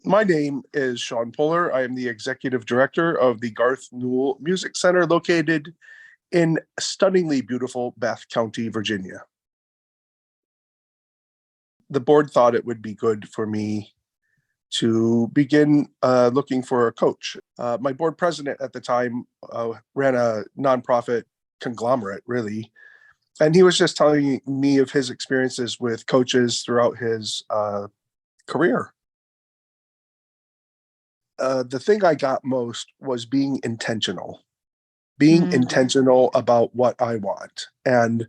My name is Shawn Puller. I am the executive director of the Garth Newel Music Center located in stunningly beautiful Bath County, Virginia. The board thought it would be good for me to begin looking for a coach. My board president at the time ran a nonprofit conglomerate, really, and he was just telling me of his experiences with coaches throughout his career. The thing I got most was being intentional about what I want and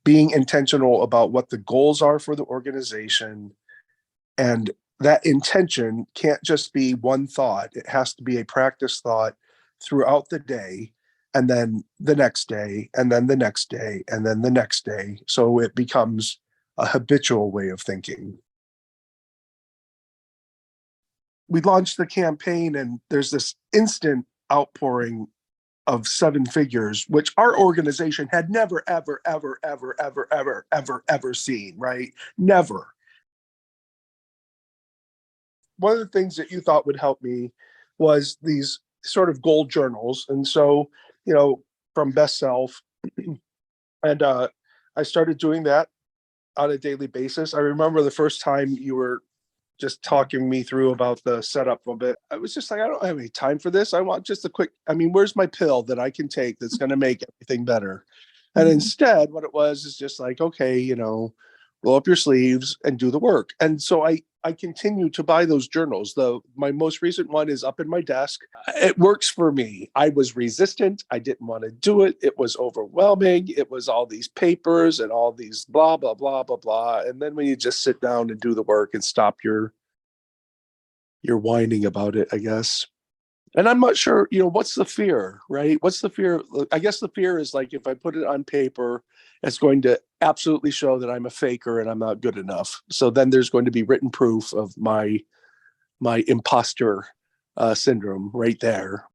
being intentional about what the goals are for the organization. And that intention can't just be one thought. It has to be a practice thought throughout the day, and then the next day, and then the next day, and then the next day. So it becomes a habitual way of thinking. We launched the campaign, and there's this instant outpouring of seven figures, which our organization had never, ever, ever, ever, ever, ever, ever, ever seen, right? Never. One of the things that you thought would help me was these sort of goal journals. And so, from Best Self, and I started doing that on a daily basis. I remember the first time you were just talking me through about the setup of it. I was just like, I don't have any time for this. I want just a quick, where's my pill that I can take that's going to make everything better? And instead, what it was is just like, okay, roll up your sleeves and do the work. And so I continue to buy those journals. My most recent one is up in my desk. It works for me. I was resistant. I didn't want to do it. It was overwhelming. It was all these papers and all these blah, blah, blah, blah, blah. And then when you just sit down and do the work and stop your whining about it, I guess. And I'm not sure, what's the fear, right? What's the fear? I guess the fear is like, if I put it on paper, it's going to absolutely show that I'm a faker and I'm not good enough. So then there's going to be written proof of my imposter syndrome right there.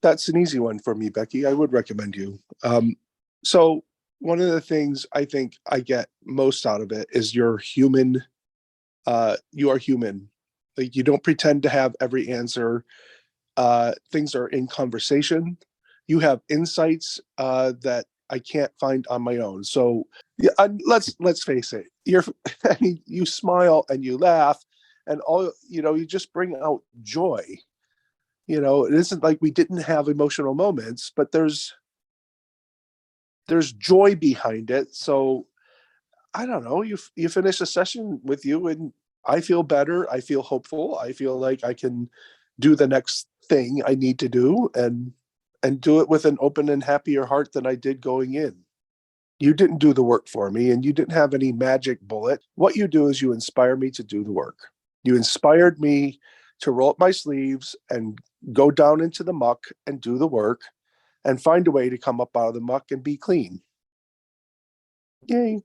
That's an easy one for me, Becky. I would recommend you. So one of the things I think I get most out of it is you're human. You are human. Like, you don't pretend to have every answer. Things are in conversation. You have insights that I can't find on my own. So yeah, let's face it. You smile and you laugh, and all you just bring out joy. It isn't like we didn't have emotional moments, but there's joy behind it. So I don't know. You finish a session with you, and I feel better. I feel hopeful. I feel like I can do the next thing I need to do and do it with an open and happier heart than I did going in. You didn't do the work for me, and you didn't have any magic bullet. What you do is you inspire me to do the work. You inspired me to roll up my sleeves and go down into the muck and do the work and find a way to come up out of the muck and be clean. Yay.